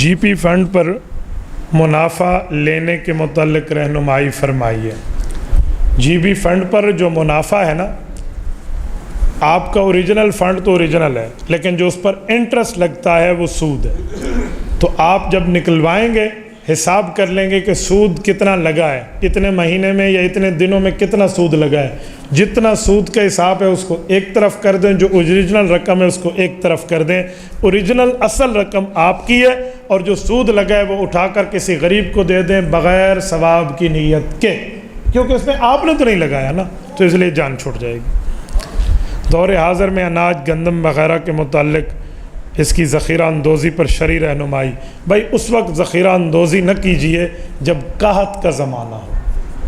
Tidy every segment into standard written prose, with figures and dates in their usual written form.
جی P fund پر منافع لینے کے متعلق رہنمائی فرمائیے۔ جی پی فنڈ پر جو منافع ہے نا، آپ کا اوریجنل فنڈ تو اوریجنل ہے، لیکن جو اس پر انٹرسٹ لگتا ہے وہ سود ہے۔ تو آپ جب نکلوائیں گے حساب کر لیں گے کہ سود کتنا لگا ہے، اتنے مہینے میں یا اتنے دنوں میں کتنا سود لگا ہے۔ جتنا سود کا حساب ہے اس کو ایک طرف کر دیں، جو اوریجنل رقم ہے اس کو ایک طرف کر دیں۔ اوریجنل اصل رقم آپ کی ہے اور جو سود لگا ہے وہ اٹھا کر کسی غریب کو دے دیں بغیر ثواب کی نیت کے، کیونکہ اس میں آپ نے تو نہیں لگایا نا، تو اس لیے جان چھوٹ جائے گی۔ دور حاضر میں اناج، گندم وغیرہ کے متعلق اس کی ذخیرہ اندوزی پر شرعی رہنمائی۔ بھائی اس وقت ذخیرہ اندوزی نہ کیجئے جب قحط کا زمانہ ہو۔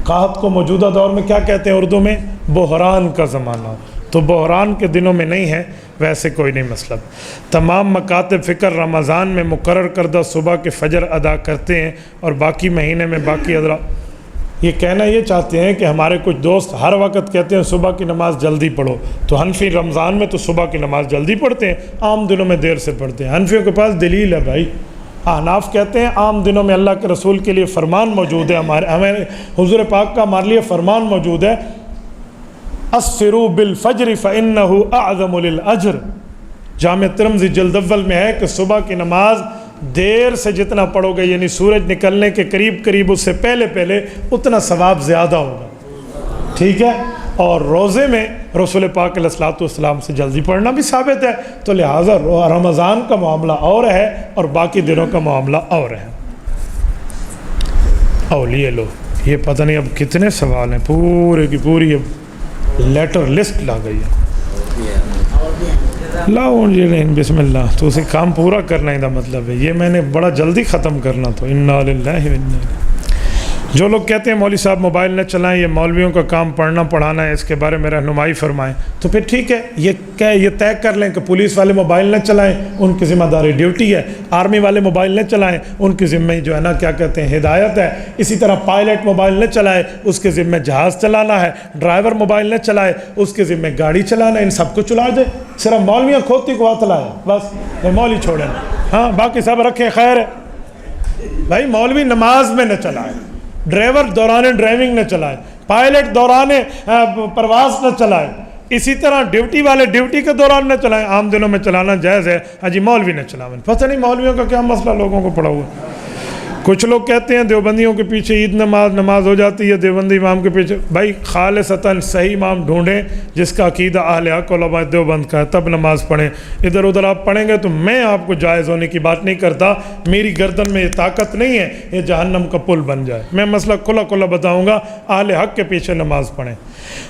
قحط کو موجودہ دور میں کیا کہتے ہیں اردو میں؟ بحران کا زمانہ ہو۔ تو بحران کے دنوں میں نہیں ہے، ویسے کوئی نہیں مسئلہ۔ تمام مکاتب فکر رمضان میں مقرر کردہ صبح کے فجر ادا کرتے ہیں اور باقی مہینے میں باقی ادرا۔ یہ کہنا یہ چاہتے ہیں کہ ہمارے کچھ دوست ہر وقت کہتے ہیں صبح کی نماز جلدی پڑھو، تو حنفی رمضان میں تو صبح کی نماز جلدی پڑھتے ہیں، عام دنوں میں دیر سے پڑھتے ہیں۔ حنفیوں کے پاس دلیل ہے بھائی۔ احناف کہتے ہیں عام دنوں میں اللہ کے رسول کے لیے فرمان موجود ہے، ہمیں حضور پاک کا ہمارے لیے فرمان موجود ہے، اسفروا بالفجر فإنه اعظم للأجر۔ جامع ترمذی جلد اول میں ہے کہ صبح کی نماز دیر سے جتنا پڑھو گے، یعنی سورج نکلنے کے قریب قریب اس سے پہلے پہلے، اتنا ثواب زیادہ ہوگا، ٹھیک ہے۔ اور روزے میں رسول پاک علیہ الصلوۃ والسلام سے جلدی پڑھنا بھی ثابت ہے، تو لہٰذا رمضان کا معاملہ اور ہے اور باقی دنوں کا معاملہ اور ہے۔ اولیے لو، یہ پتہ نہیں اب کتنے سوال ہیں، پورے کی پوری اب لیٹر لسٹ لا گئی ہے۔ لاؤ جی بسم اللہ، تو اسے کام پورا کرنا ہی دا مطلب ہے، یہ میں نے بڑا جلدی ختم کرنا تو انا للہ و انا الیہ۔ جو لوگ کہتے ہیں مولوی صاحب موبائل نہ چلائیں، یہ مولویوں کا کام پڑھنا پڑھانا ہے، اس کے بارے میں رہنمائی فرمائیں، تو پھر ٹھیک ہے، یہ طے کر لیں کہ پولیس والے موبائل نہ چلائیں، ان کی ذمہ داری ڈیوٹی ہے۔ آرمی والے موبائل نہ چلائیں، ان کی ذمہ جو ہے نا کیا کہتے ہیں ہدایت ہے۔ اسی طرح پائلٹ موبائل نہ چلائے، اس کے ذمہ جہاز چلانا ہے۔ ڈرائیور موبائل نہ چلائے، اس کے ذمہ گاڑی چلانا ہے۔ ان سب کو چلا دے، صرف مولویاں کھوتی کو ہاتھ لائے بس، یہ مولوی چھوڑیں، ہاں باقی سب رکھیں، خیر ہے۔ بھائی مولوی نماز میں نہ چلائے، ڈرائیور دوران ڈرائیونگ نہ چلائے، پائلٹ دوران پرواز نہ چلائے، اسی طرح ڈیوٹی والے ڈیوٹی کے دوران نہ چلائیں۔ عام دنوں میں چلانا جائز ہے، ہاں جی مولوی نہ چلائیں۔ پتہ نہیں مولویوں کا کیا مسئلہ لوگوں کو پڑا ہوا ہے۔ کچھ لوگ کہتے ہیں دیوبندیوں کے پیچھے عید نماز ہو جاتی ہے، دیوبندی امام کے پیچھے۔ بھائی خالصتاً صحیح امام ڈھونڈیں جس کا عقیدہ اہل حق علماء دیوبند کا ہے، تب نماز پڑھیں۔ ادھر ادھر آپ پڑھیں گے تو میں آپ کو جائز ہونے کی بات نہیں کرتا، میری گردن میں یہ طاقت نہیں ہے یہ جہنم کا پل بن جائے۔ میں مسئلہ کھلا کھلا بتاؤں گا، اہل حق کے پیچھے نماز پڑھیں۔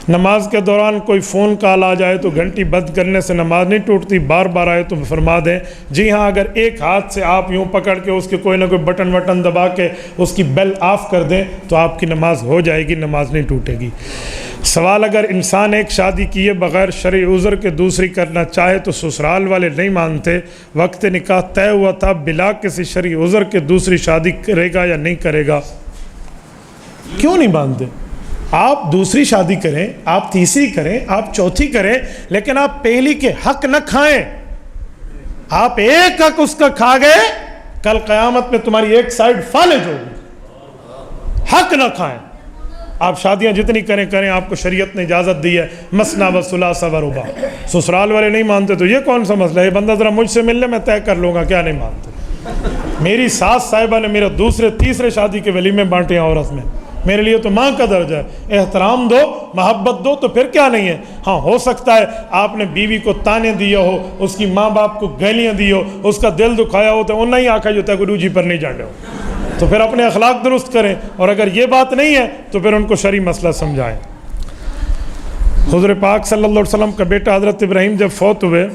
نماز کے دوران کوئی فون کال آ جائے تو گھنٹی بند کرنے سے نماز نہیں ٹوٹتی، بار بار آئے تو فرما دیں جی ہاں، اگر ایک ہاتھ سے آپ یوں پکڑ کے اس کے کوئی نہ کوئی بٹن وٹن دبا کے اس کی بیل آف کر دیں تو آپ کی نماز ہو جائے گی، نماز نہیں ٹوٹے گی۔ سوال، اگر انسان ایک شادی کیے بغیر شرعی عذر کے دوسری کرنا چاہے تو سسرال والے نہیں مانتے، وقت نکاح طے ہوا تھا، بلا کسی شرعی عذر کے دوسری شادی کرے گا یا نہیں کرے گا؟ کیوں نہیں مانتے؟ آپ دوسری شادی کریں، آپ تیسری کریں، آپ چوتھی کریں، لیکن آپ پہلی کے حق نہ کھائیں۔ آپ ایک حق اس کا کھا گئے، کل قیامت میں تمہاری ایک سائیڈ فالج ہوگی۔ حق نہ کھائیں۔ آپ شادیاں جتنی کریں، آپ کو شریعت نے اجازت دی ہے، مثنیٰ و ثلاث و رباع۔ سسرال والے نہیں مانتے تو یہ کون سا مسئلہ ہے؟ یہ بندہ ذرا مجھ سے مل لے، میں طے کر لوں گا کیا نہیں مانتے۔ میری ساس صاحبہ نے میرا دوسرے تیسرے شادی کے ولیمے بانٹے ہیں عورت میں، میرے لیے تو ماں کا درجہ ہے۔ احترام دو، محبت دو، تو پھر کیا نہیں ہے۔ ہاں ہو سکتا ہے آپ نے بیوی کو تانے دیا ہو، اس کی ماں باپ کو گالیاں دی ہو، اس کا دل دکھایا ہو، تو انہیں ہی آکھا جو ہے گرو جی پر نہیں جانے ہو، تو پھر اپنے اخلاق درست کریں، اور اگر یہ بات نہیں ہے تو پھر ان کو شرعی مسئلہ سمجھائیں۔ حضور پاک صلی اللہ علیہ وسلم کا بیٹا حضرت ابراہیم جب فوت ہوئے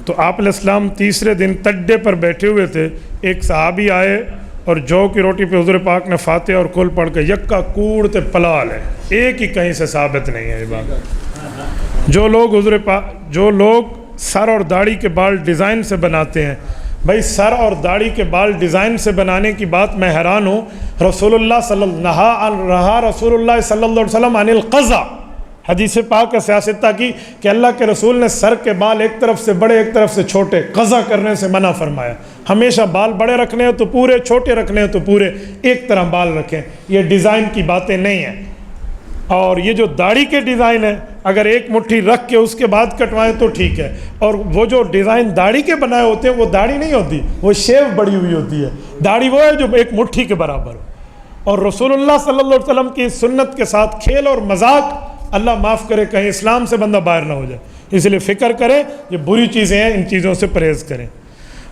تو آپ علیہ السلام تیسرے دن تڈے پر بیٹھے ہوئے تھے، ایک صحابی آئے اور جو کی روٹی پہ حضور پاک نے فاتحہ اور کل پڑھ کے یکا کوڑتے پلال ہے، ایک ہی کہیں سے ثابت نہیں ہے یہ بات۔ جو لوگ سر اور داڑھی کے بال ڈیزائن سے بناتے ہیں، بھائی سر اور داڑھی کے بال ڈیزائن سے بنانے کی بات میں حیران ہوں۔ رسول اللہ صلی اللہ علیہ وسلم عن القضا، حدیث پاک ہے سیاستہ کی کہ اللہ کے رسول نے سر کے بال ایک طرف سے بڑے ایک طرف سے چھوٹے قضا کرنے سے منع فرمایا. ہمیشہ بال بڑے رکھنے ہیں تو پورے، چھوٹے رکھنے ہیں تو پورے، ایک طرح بال رکھیں. یہ ڈیزائن کی باتیں نہیں ہیں. اور یہ جو داڑھی کے ڈیزائن ہے، اگر ایک مٹھی رکھ کے اس کے بعد کٹوائیں تو ٹھیک ہے. اور وہ جو ڈیزائن داڑھی کے بنائے ہوتے ہیں وہ داڑھی نہیں ہوتی، وہ شیو بڑی ہوئی ہوتی ہے. داڑھی وہ ہے جو ایک مٹھی کے برابر ہو. اور رسول اللہ صلی اللہ علیہ وسلم کی سنت کے ساتھ کھیل اور مذاق، اللہ معاف کرے کہیں اسلام سے بندہ باہر نہ ہو جائے. اس لیے فکر کریں، یہ بری چیزیں ہیں، ان چیزوں سے پرہیز کریں.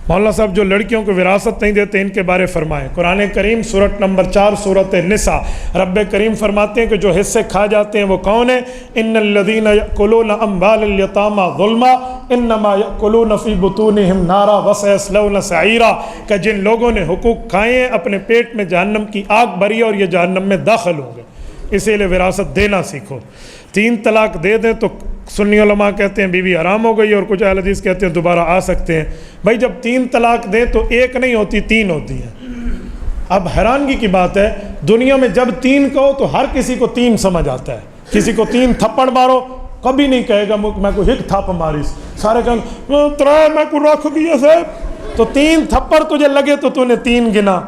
مولانا صاحب جو لڑکیوں کو وراثت نہیں دیتے ان کے بارے فرمائیں. قرآن کریم سورۃ نمبر 4 سورۃ النساء، رب کریم فرماتے ہیں کہ جو حصے کھا جاتے ہیں وہ کون ہیں؟ ان الذین یأکلون اموال الیتامی ظلما انما یأکلون فی بطونہم نارا وسیصلون سعیرا، کہ جن لوگوں نے حقوق کھائے ہیں اپنے پیٹ میں جہنم کی آگ بھری اور یہ جہنم میں داخل ہوں گے. اسی لیے وراثت دینا سیکھو. 3 طلاق دے دیں تو سنی علماء کہتے ہیں بیوی حرام ہو گئی، اور کچھ اہل حدیث کہتے ہیں دوبارہ آ سکتے ہیں. بھائی جب 3 طلاق دیں تو 1 نہیں ہوتی، 3 ہوتی ہیں. اب حیرانگی کی بات ہے، دنیا میں جب 3 کہو تو ہر کسی کو 3 سمجھ آتا ہے. کسی کو 3 تھپڑ مارو کبھی نہیں کہے گا میں کو 1 تھپ ماری، سارے کہیں 3 میں کو رکھ دیا صاحب. تو 3 تھپڑ تجھے لگے تو تو نے 3 گنا.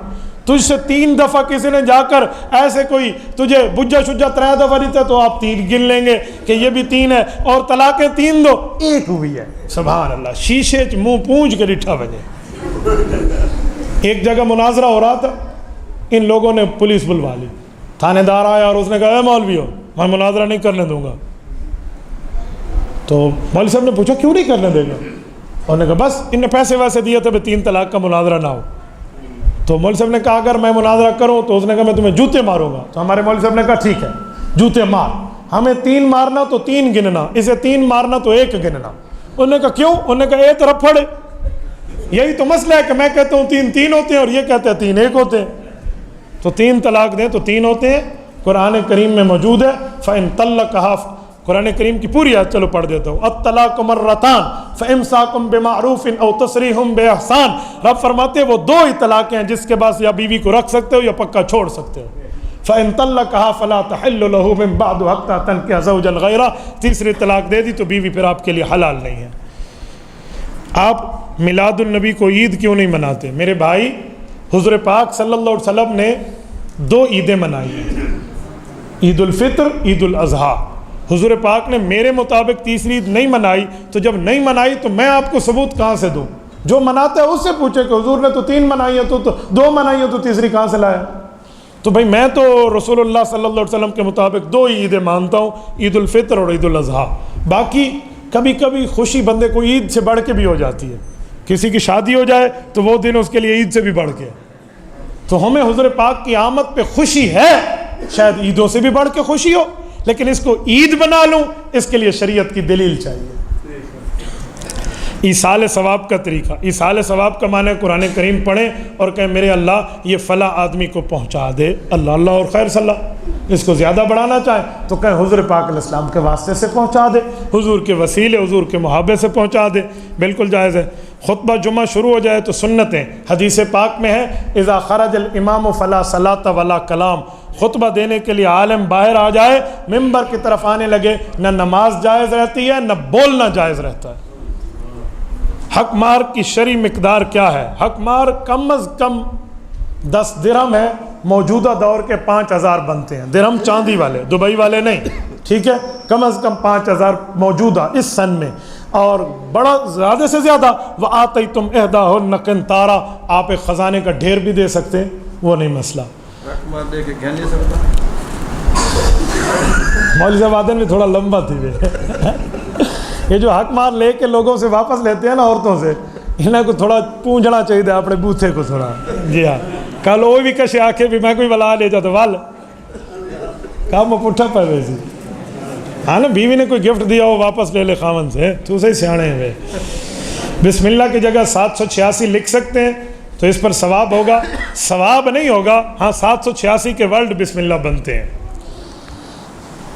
تجھ سے 3 دفعہ کسی نے جا کر ایسے کوئی تجھے بجا شجا 3 دفعہ دیتا تو آپ 3 گن لیں گے کہ یہ بھی 3 ہے. اور طلاقیں 3 دو 1 ہوئی ہے. سبحان اللہ. شیشے منہ پونج کے ڈٹھا بجے. ایک جگہ مناظرہ ہو رہا تھا، ان لوگوں نے پولیس بلوا لی. تھانے دار آیا اور اس نے کہا اے مولوی ہو میں مناظرہ نہیں کرنے دوں گا. تو مولوی صاحب نے پوچھا کیوں نہیں کرنے دے گا؟ انہوں نے کہا بس ان نے پیسے ویسے دیے تھے 3 طلاق کا مناظرہ نہ ہو. تو مولوی صاحب نے کہا اگر میں مناظرہ کروں تو اس نے کہا میں تمہیں جوتے ماروں گا. تو ہمارے مولوی صاحب نے کہا ٹھیک ہے جوتے مار، ہمیں 3 مارنا تو 3 گننا، اسے 3 مارنا تو 1 گننا. انہوں نے کہا کیوں؟ انہوں نے کہا اے طرف پڑے. یہی تو مسئلہ ہے کہ میں کہتا ہوں 3 ہوتے ہیں اور یہ کہتا ہے 3 1 ہوتے ہیں. تو 3 طلاق دیں تو 3 ہوتے ہیں. قرآن کریم میں موجود ہے فَإِن طَلَّقَهَا، قرآن کریم کی پوری آیت چلو پڑھ دیتا ہوں. الطلاق مرتان فامساک بمعروف او تسریح باحسان. رب فرماتے ہیں وہ 2 ہی طلاقیں ہیں جس کے بعد یا بیوی کو رکھ سکتے ہو یا پکا چھوڑ سکتے ہو. فإن طلقها فلا تحل له من بعد حتى تنكح زوجا غيره. تیسری طلاق دے دی تو بیوی پھر آپ کے لیے حلال نہیں ہے. آپ میلاد النبی کو عید کیوں نہیں مناتے؟ میرے بھائی حضور پاک صلی اللہ علیہ وسلم نے 2 عیدیں منائی ہیں، عید الفطر عید الاضحیٰ. حضور پاک نے میرے مطابق تیسری عید نہیں منائی. تو جب نہیں منائی تو میں آپ کو ثبوت کہاں سے دوں؟ جو مناتا ہے اس سے پوچھے کہ حضور نے تو 3 منائی ہے تو 2 منائی ہے تو تیسری کہاں سے لایا؟ تو بھائی میں تو رسول اللہ صلی اللہ علیہ وسلم کے مطابق 2 عیدیں مانتا ہوں، عید الفطر اور عید الاضحیٰ. باقی کبھی کبھی خوشی بندے کو عید سے بڑھ کے بھی ہو جاتی ہے. کسی کی شادی ہو جائے تو وہ دن اس کے لیے عید سے بھی بڑھ کے. تو ہمیں حضور پاک کی آمد پہ خوشی ہے، شاید عیدوں سے بھی بڑھ کے خوشی ہو، لیکن اس کو عید بنا لوں اس کے لیے شریعت کی دلیل چاہیے. ایصال ثواب کا طریقہ، ایصال ثواب کا معنی قرآن کریم پڑھیں اور کہیں میرے اللہ یہ فلاں آدمی کو پہنچا دے، اللہ اللہ اور خیر صلی اللہ. اس کو زیادہ بڑھانا چاہیں تو کہیں حضور پاک علیہ السلام کے واسطے سے پہنچا دے، حضور کے وسیلے حضور کے محابے سے پہنچا دے، بالکل جائز ہے. خطبہ جمعہ شروع ہو جائے تو سنتیں، حدیث پاک میں ہے اذا خرج الامام فلا صلاۃ ولا کلام. خطبہ دینے کے لیے عالم باہر آ جائے، ممبر کی طرف آنے لگے، نہ نماز جائز رہتی ہے نہ بولنا جائز رہتا ہے. حق مار کی شرعی مقدار کیا ہے؟ حق مار کم از کم 10 درہم ہے. موجودہ دور کے 5000 بنتے ہیں. درہم چاندی والے، دبئی والے نہیں، ٹھیک ہے؟ کم از کم 5000 موجودہ اس سن میں. اور بڑا زیادہ سے زیادہ وآتیتم احداہن قنطارا، آپ ایک خزانے کا ڈھیر بھی دے سکتے ہیں، وہ نہیں مسئلہ. مولوی صاحب آدن بھی تھوڑا لمبا تھی یہ جو حق مار لے کے لوگوں سے واپس لیتے ہیں نا عورتوں سے، انہیں کو تھوڑا پونجنا چاہیے اپنے بوتھے کو تھوڑا. جی ہاں کل وہ بھی کشے آکھے بھی میں کوئی بلا لے جاتا وال کام پٹھا پہ ویسی. ہاں نا بیوی نے کوئی گفٹ دیا ہو واپس لے لے خاون سے، تو اسے سیانے ہیں. بسم اللہ کی جگہ 786 لکھ سکتے ہیں تو اس پر ثواب ہوگا. ثواب نہیں ہوگا، ہاں 786 کے ورڈ بسم اللہ بنتے ہیں.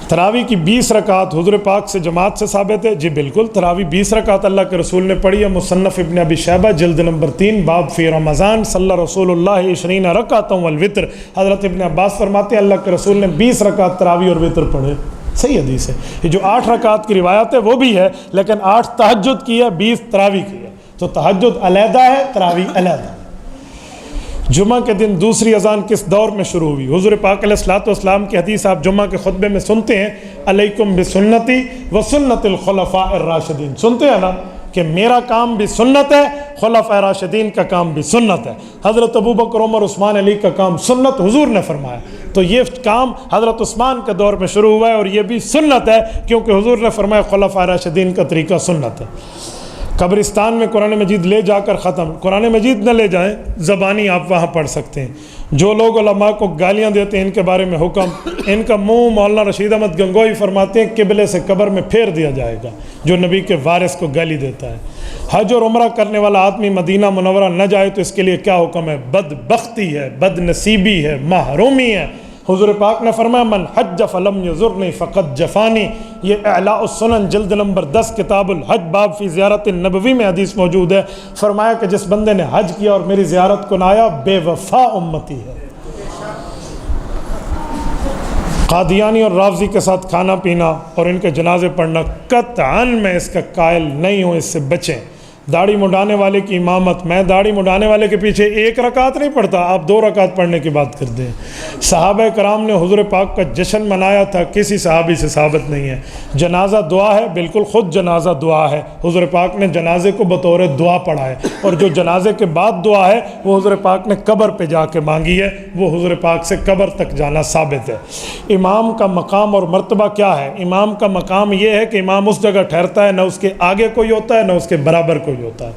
تراویح کی 20 رکعت حضور پاک سے جماعت سے ثابت ہے. جی بالکل، تراویح 20 رکعت اللہ کے رسول نے پڑھی ہے. مصنف ابن ابی شیبہ جلد نمبر 3 باب فی رمضان صلی رسول اللہ 20 رکعۃ والوتر. حضرت ابن عباس فرماتے ہیں اللہ کے رسول نے 20 رکعت تراویح اور وتر پڑھے. صحیح حدیث ہے. یہ جو 8 رکعت کی روایت ہے وہ بھی ہے، لیکن 8 تہجد کی ہے، 20 تراویح کی ہے. تو تہجد علیحدہ ہے، تراویح علیحدہ. جمعہ کے دن دوسری اذان کس دور میں شروع ہوئی؟ حضور پاک علیہ الصلوۃ والسلام کی حدیث آپ جمعہ کے خطبے میں سنتے ہیں، علیکم بسنتی وسنت الخلفاء الراشدین. سنتے ہیں نا کہ میرا کام بھی سنت ہے، خلفاء راشدین کا کام بھی سنت ہے. حضرت ابوبکر، عمر، عثمان، علی کا کام سنت حضور نے فرمایا. تو یہ کام حضرت عثمان کے دور میں شروع ہوا ہے، اور یہ بھی سنت ہے کیونکہ حضور نے فرمایا خلفاء راشدین کا طریقہ سنت ہے. قبرستان میں قرآن مجید لے جا کر ختم. قرآن مجید نہ لے جائیں، زبانی آپ وہاں پڑھ سکتے ہیں. جو لوگ علماء کو گالیاں دیتے ہیں ان کے بارے میں حکم، ان کا منہ مولانا رشید احمد گنگوئی فرماتے ہیں قبلے سے قبر میں پھیر دیا جائے گا جو نبی کے وارث کو گالی دیتا ہے. حج اور عمرہ کرنے والا آدمی مدینہ منورہ نہ جائے تو اس کے لیے کیا حکم ہے؟ بدبختی ہے، بد نصیبی ہے، محرومی ہے. حضور پاک نے فرمایا من حج فلم یزرنی فقط جفانی. یہ اعلاء السنن جلد نمبر 10 کتاب الحج باب فی زیارت النبوی میں حدیث موجود ہے. فرمایا کہ جس بندے نے حج کیا اور میری زیارت کو نہ آیا بے وفا امتی ہے. قادیانی اور رافضی کے ساتھ کھانا پینا اور ان کے جنازے پڑھنا قطعاً میں اس کا قائل نہیں ہوں، اس سے بچیں. داڑھی مڈانے والے کی امامت، میں داڑھی مڈانے والے کے پیچھے 1 رکعت نہیں پڑھتا، آپ 2 رکعت پڑھنے کی بات کرتے ہیں. صحابہ کرام نے حضور پاک کا جشن منایا تھا، کسی صحابی سے ثابت نہیں ہے. جنازہ دعا ہے، بالکل خود جنازہ دعا ہے. حضور پاک نے جنازے کو بطور دعا پڑھا ہے، اور جو جنازے کے بعد دعا ہے وہ حضور پاک نے قبر پہ جا کے مانگی ہے، وہ حضور پاک سے قبر تک جانا ثابت ہے. امام کا مقام اور مرتبہ کیا ہے؟ امام کا مقام یہ ہے کہ امام اس جگہ ٹھہرتا ہے، نہ اس کے آگے کوئی ہوتا ہے نہ اس کے برابر کوئی ہوتا ہے.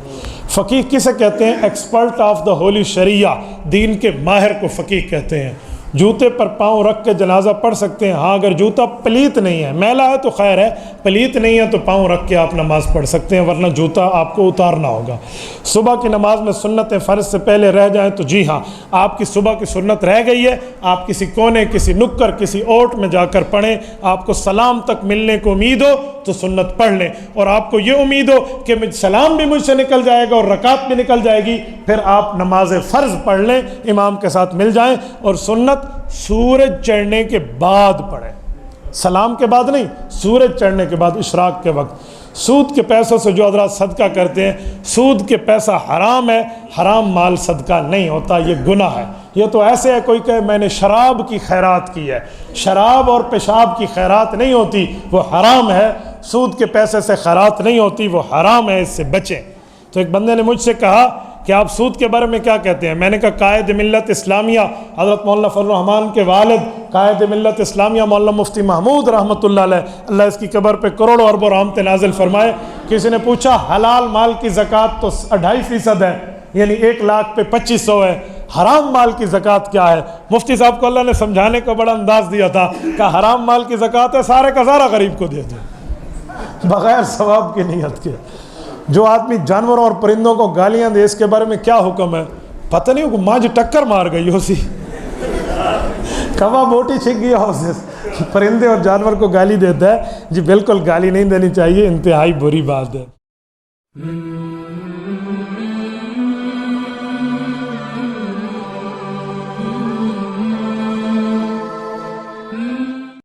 فقیہ کسے کہتے ہیں؟ ایکسپرٹ آف دا ہولی شریعہ، دین کے ماہر کو فقیہ کہتے ہیں. جوتے پر پاؤں رکھ کے جنازہ پڑھ سکتے ہیں، ہاں اگر جوتا پلیت نہیں ہے، میلا ہے تو خیر ہے، پلیت نہیں ہے تو پاؤں رکھ کے آپ نماز پڑھ سکتے ہیں، ورنہ جوتا آپ کو اتارنا ہوگا. صبح کی نماز میں سنت فرض سے پہلے رہ جائیں تو جی ہاں، آپ کی صبح کی سنت رہ گئی ہے، آپ کسی کونے، کسی نکر، کسی اوٹ میں جا کر پڑھیں. آپ کو سلام تک ملنے کو امید ہو تو سنت پڑھ لیں، اور آپ کو یہ امید ہو کہ سلام بھی مجھ سے نکل جائے گا اور رکعت بھی نکل جائے گی، پھر آپ نماز فرض پڑھ لیں، امام کے ساتھ مل جائیں. اور سنت سورج چڑھنے کے بعد پڑھیں، سلام کے بعد نہیں، سورج چڑھنے کے بعد، اشراق کے وقت. سود کے پیسوں سے جو حضرات صدقہ کرتے ہیں، سود کے پیسہ حرام ہے، حرام مال صدقہ نہیں ہوتا، یہ گناہ ہے. یہ تو ایسے ہے کوئی کہ میں نے شراب کی خیرات کی ہے، شراب اور پیشاب کی خیرات نہیں ہوتی، وہ حرام ہے. سود کے پیسے سے خیرات نہیں ہوتی، وہ حرام ہے، اس سے بچیں. تو ایک بندے نے مجھ سے کہا کہ آپ سود کے بارے میں کیا کہتے ہیں؟ میں نے کہا قائد ملت اسلامیہ حضرت مولانا فضل الرحمان کے والد قائد ملت اسلامیہ مولانا مفتی محمود رحمۃ اللہ علیہ، اللہ اس کی قبر پہ کروڑوں اربوں رحمت نازل فرمائے. کسی نے پوچھا حلال مال کی زکوٰۃ تو 2.5% ہے، یعنی 1 لاکھ پہ 2500 ہے، حرام مال کی زکوٰۃ کیا ہے؟ مفتی صاحب کو اللہ نے سمجھانے کا بڑا انداز دیا تھا کہ حرام مال کی زکوٰۃ ہے سارے کا سارا غریب کو دے دیں بغیر ثواب کی نیت کے. جو آدمی جانوروں اور پرندوں کو گالیاں دے، اس کے بارے میں کیا حکم ہے؟ پتہ نہیں، وہ ماں جو ٹکر مار گئی ہو سی کوا موٹی چھک گئی ہو سے پرندے اور جانور کو گالی دیتا ہے. جی بالکل گالی نہیں دینی چاہیے، انتہائی بری بات ہے.